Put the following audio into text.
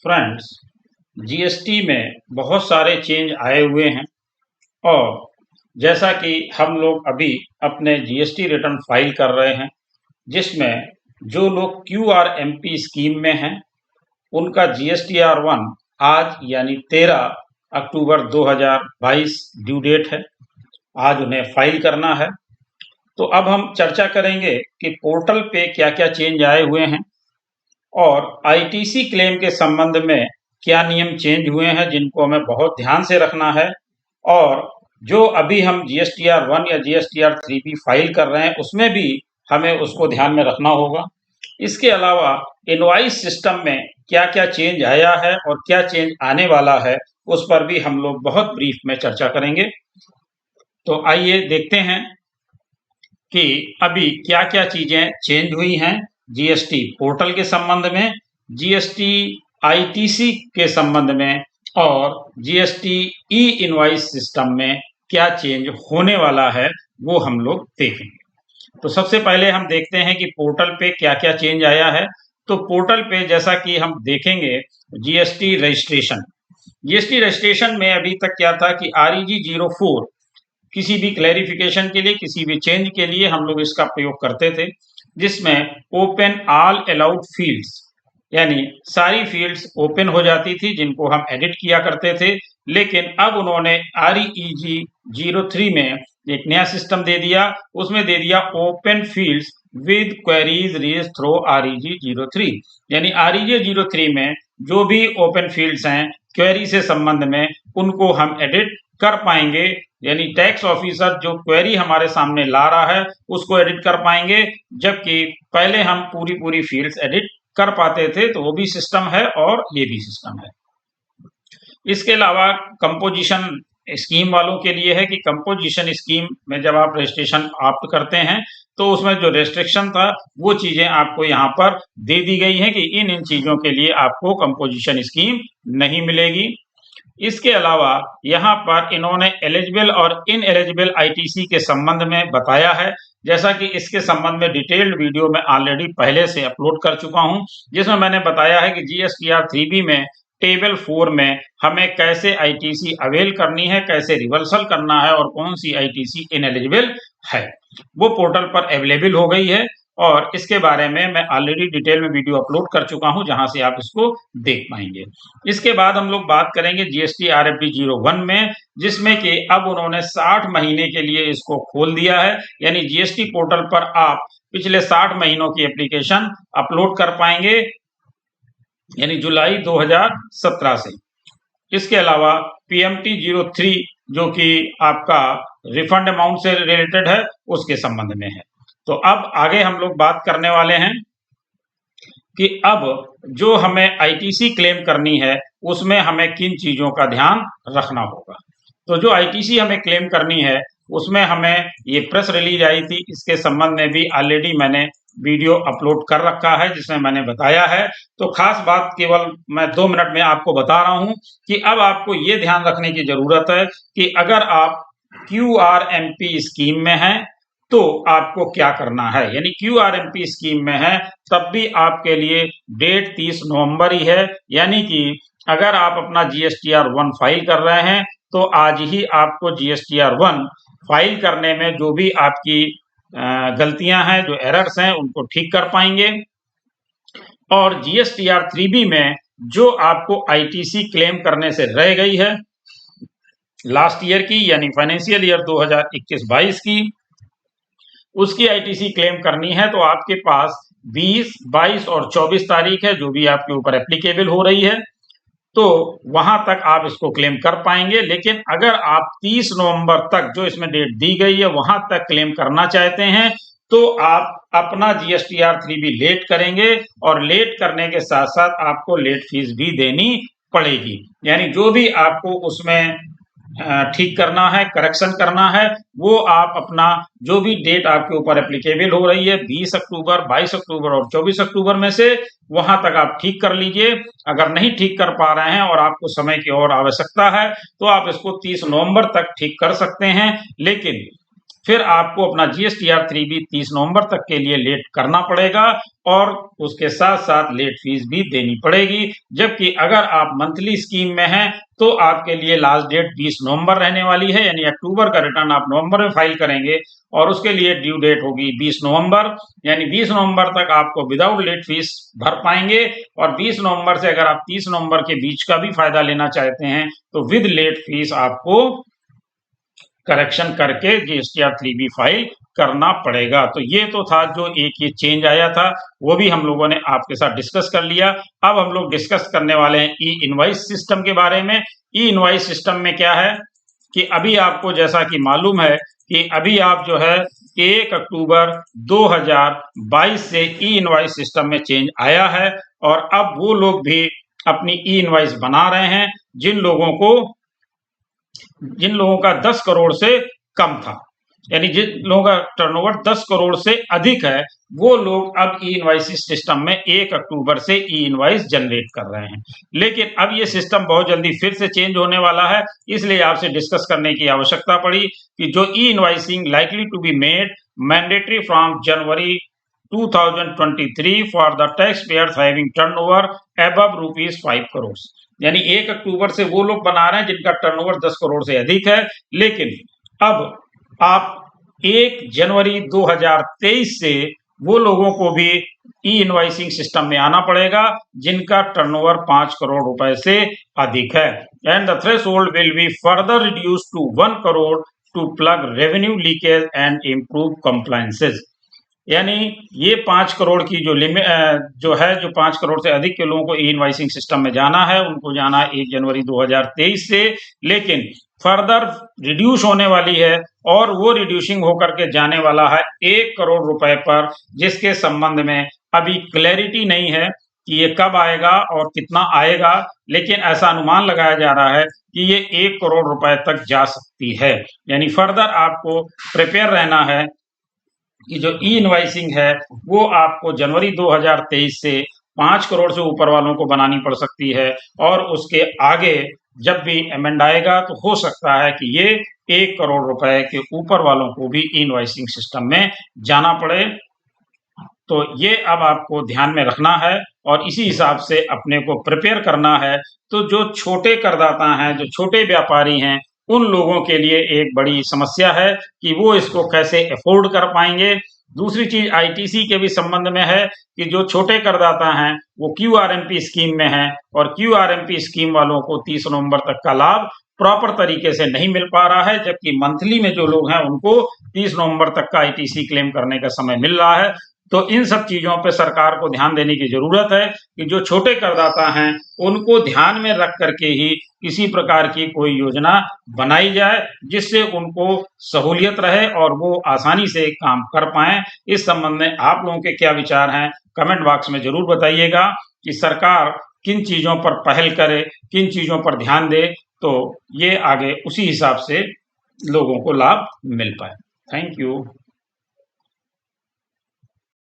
Friends, GST में बहुत सारे चेंज आए हुए हैं और जैसा कि हम लोग अभी अपने जीएसटी रिटर्न फाइल कर रहे हैं, जिसमें जो लोग क्यूआरएमपी स्कीम में हैं, उनका जीएसटीआर1 आज यानी 13 अक्टूबर 2022 ड्यू डेट है। आज उन्हें फाइल करना है। तो अब हम चर्चा करेंगे कि पोर्टल पे क्या-क्या चेंज आए हुए हैं और आईटीसी क्लेम के संबंध में क्या नियम चेंज हुए हैं, जिनको हमें बहुत ध्यान से रखना है। और जो अभी हम जीएसटीआर1 या जीएसटीआर3 फाइल कर रहे हैं, उसमें भी हमें उसको ध्यान में रखना होगा। इसके अलावा इनवॉइस सिस्टम में क्या-क्या चेंज आया है और क्या चेंज आने वाला है, उस पर भी हम लोग बहुत ब्रीफ में चर्चा करेंगे। तो आइए देखते हैं कि अभी क्या-क्या चीजें चेंज हुई हैं जीएसटी पोर्टल के संबंध में, जीएसटी आईटीसी के संबंध में और जीएसटी ई इनवॉइस सिस्टम में क्या चेंज होने वाला है, वो हम लोग देखेंगे। तो सबसे पहले हम देखते हैं कि पोर्टल पे क्या-क्या चेंज आया है। तो पोर्टल पे जैसा कि हम देखेंगे, जीएसटी रजिस्ट्रेशन में अभी तक क्या था कि REG 04 किसी भी क्लैरिफिकेशन के लिए, किसी भी चेंज के लिए हम लोग इसका प्रयोग करते थे, जिसमें ओपन ऑल अलाउड फील्ड्स यानी सारी फील्ड्स ओपन हो जाती थी, जिनको हम एडिट किया करते थे। लेकिन अब उन्होंने REG 03 में एक नया सिस्टम दे दिया, उसमें दे दिया open fields with queries raise through REG 03, यानी REG 03 में जो भी ओपन फील्ड्स हैं क्वेरी से संबंध में, उनको हम एडिट कर पाएंगे। यानी टैक्स ऑफिसर जो क्वेरी हमारे सामने ला रहा है, उसको एडिट कर पाएंगे, जबकि पहले हम पूरी फील्ड्स एडिट कर पाते थे। तो वो भी सिस्टम है और ये भी सिस्टम है। इसके अलावा कंपोजिशन स्कीम वालों के लिए है कि कंपोजिशन स्कीम में जब आप रजिस्ट्रेशन ऑप्ट करते हैं, तो उसमें जो रेस्ट्रिक्शन था, वो चीजें आपको यहाँ पर दे दी गई है कि इन चीजों के लिए आपको कंपोजिशन स्कीम नहीं मिलेगी। इसके अलावा यहाँ पर इन्होंने एलिजिबल और इनएलिजिबल आईटीसी के संबंध में बताया है, जैसा कि इसके संबंध में डिटेल्ड वीडियो में ऑलरेडी पहले से अपलोड कर चुका हूं, जिसमें मैंने बताया है कि जीएसटीआर3 में टेबल 4 में हमें कैसे आईटीसी अवेल करनी है, कैसे रिवर्सल करना है और कौन सी आईटीसी इनएलिजिबल है, वो पोर्टल पर अवेलेबल हो गई है। और इसके बारे में मैं ऑलरेडी डिटेल में वीडियो अपलोड कर चुका हूं, जहां से आप इसको देख पाएंगे। इसके बाद हम लोग बात करेंगे जीएसटी RFD 01 में, जिसमें कि अब उन्होंने 60 महीने के लिए इसको खोल दिया है। यानी जीएसटी पोर्टल पर आप पिछले 60 महीनों की एप्लीकेशन अपलोड कर पाएंगे, यानी जुलाई 2017 से। इसके अलावा PMT 03 जो कि आपका रिफंड अमाउंट से रिलेटेड है, उसके संबंध में है। तो अब आगे हम लोग बात करने वाले हैं कि अब जो हमें आईटीसी क्लेम करनी है, उसमें हमें किन चीजों का ध्यान रखना होगा। तो जो आईटीसी हमें क्लेम करनी है, उसमें हमें ये प्रेस रिलीज आई थी, इसके संबंध में भी ऑलरेडी मैंने वीडियो अपलोड कर रखा है, जिसमें मैंने बताया है। तो खास बात केवल मैं 2 मिनट में आपको बता रहा हूं कि अब आपको ये ध्यान रखने की जरूरत है कि अगर आप क्यूआरएमपी स्कीम में हैं, तो आपको क्या करना है। यानी क्यूआरएमपी स्कीम में है, तब भी आपके लिए डेट 30 नवंबर ही है। यानी कि अगर आप अपना जीएसटीआर1 फाइल कर रहे हैं, तो आज ही आपको जीएसटीआर1 फाइल करने में जो भी आपकी गलतियां हैं, जो एरर्स हैं, उनको ठीक कर पाएंगे। और जीएसटीआर3 में जो आपको आईटीसी क्लेम करने से रह गई है लास्ट ईयर की, यानी फाइनेंशियल ईयर 2021-22 की, उसकी आईटीसी क्लेम करनी है, तो आपके पास 20, 22 और 24 तारीख है, जो भी आपके ऊपर एप्लीकेबल हो रही है। तो वहां तक आप इसको क्लेम कर पाएंगे। लेकिन अगर आप 30 नवंबर तक, जो इसमें डेट दी गई है, वहां तक क्लेम करना चाहते हैं, तो आप अपना जीएसटीआर3 भी लेट करेंगे और लेट करने के साथ साथ आपको लेट फीस भी देनी पड़ेगी। यानी जो भी आपको उसमें ठीक करना है, करेक्शन करना है, वो आप अपना जो भी डेट आपके ऊपर एप्लीकेबल हो रही है, 20 अक्टूबर, 22 अक्टूबर और 24 अक्टूबर में से, वहां तक आप ठीक कर लीजिए। अगर नहीं ठीक कर पा रहे हैं और आपको समय की और आवश्यकता है, तो आप इसको 30 नवंबर तक ठीक कर सकते हैं। लेकिन फिर आपको अपना GSTR 3B 30 नवंबर तक के लिए लेट करना पड़ेगा और उसके साथ साथ लेट फीस भी देनी पड़ेगी। जबकि अगर आप मंथली स्कीम में हैं तो आपके लिए लास्ट डेट 20 नवंबर रहने वाली है, यानी अक्टूबर का रिटर्न आप नवंबर में फाइल करेंगे और उसके लिए ड्यू डेट होगी 20 नवंबर, यानी 20 नवंबर तक आपको विदाउट लेट फीस भर पाएंगे। और 20 नवंबर से अगर आप 30 नवंबर के बीच का भी फायदा लेना चाहते हैं तो विद लेट फीस आपको करेक्शन करके GSTR 3B फाइल करना पड़ेगा। तो ये तो था जो एक ये चेंज आया था, वो भी हम लोगों ने आपके साथ डिस्कस कर लिया। अब हम लोग डिस्कस करने वाले हैं ई इनवॉइस सिस्टम के बारे में। ई इनवॉइस सिस्टम में क्या है कि अभी आपको जैसा कि मालूम है कि अभी आप जो है 1 अक्टूबर 2022 से ई इनवॉइस सिस्टम में चेंज आया है और अब वो लोग भी अपनी ई इनवॉइस बना रहे हैं जिन लोगों का 10 करोड़ से कम था, यानी जिन लोगों का टर्नओवर 10 करोड़ से अधिक है, वो लोग अब ई इनवॉइस सिस्टम में 1 अक्टूबर से ई इनवॉइस जनरेट कर रहे हैं। लेकिन अब ये सिस्टम बहुत जल्दी फिर से चेंज होने वाला है, इसलिए आपसे डिस्कस करने की आवश्यकता पड़ी कि जो e invoicing likely to be made mandatory from January 2023 for the taxpayers having turnover above ₹5 crore, यानी 1 अक्टूबर से वो लोग बना रहे हैं जिनका टर्नओवर 10 करोड़ से अधिक है। लेकिन अब आप 1 जनवरी 2023 से वो लोगों को भी ई इनवॉइसिंग सिस्टम में आना पड़ेगा जिनका टर्नओवर 5 करोड़ रुपए से अधिक है। And the threshold will be further reduce to 1 crore to plug revenue leakage and improve compliances, यानी ये 5 करोड़ की जो लिमिट जो 5 करोड़ से अधिक के लोगों को ई इनवॉइसिंग सिस्टम में जाना है, उनको जाना है 1 जनवरी 2023 से, लेकिन फर्दर रिड्यूस होने वाली है और वो रिड्यूसिंग होकर के जाने वाला है 1 करोड़ रुपए पर, जिसके संबंध में अभी क्लैरिटी नहीं है कि ये कब आएगा और कितना आएगा, लेकिन ऐसा अनुमान लगाया जा रहा है कि ये 1 करोड़ रुपए तक जा सकती है। यानी फर्दर आपको प्रिपेयर रहना है कि जो ई इनवॉइसिंग है वो आपको जनवरी 2023 से 5 करोड़ से ऊपर वालों को बनानी पड़ सकती है और उसके आगे जब भी अमेंड आएगा तो हो सकता है कि ये 1 करोड़ रुपए के ऊपर वालों को भी ई इनवॉइसिंग सिस्टम में जाना पड़े। तो ये अब आपको ध्यान में रखना है और इसी हिसाब से अपने को प्रिपेयर करना है। तो जो छोटे करदाता हैं, जो छोटे व्यापारी हैं, उन लोगों के लिए एक बड़ी समस्या है कि वो इसको कैसे अफोर्ड कर पाएंगे। दूसरी चीज आईटीसी के भी संबंध में है कि जो छोटे करदाता हैं वो क्यूआरएमपी स्कीम में हैं और क्यूआरएमपी स्कीम वालों को 30 नवंबर तक का लाभ प्रॉपर तरीके से नहीं मिल पा रहा है, जबकि मंथली में जो लोग हैं उनको 30 नवंबर तक का आईटीसी क्लेम करने का समय मिल रहा है। तो इन सब चीजों पे सरकार को ध्यान देने की जरूरत है कि जो छोटे करदाता हैं उनको ध्यान में रख करके ही किसी प्रकार की कोई योजना बनाई जाए जिससे उनको सहूलियत रहे और वो आसानी से काम कर पाएं। इस संबंध में आप लोगों के क्या विचार हैं, कमेंट बॉक्स में जरूर बताइएगा कि सरकार किन चीजों पर पहल करे, किन चीजों पर ध्यान दे, तो ये आगे उसी हिसाब से लोगों को लाभ मिल पाए। Thank you.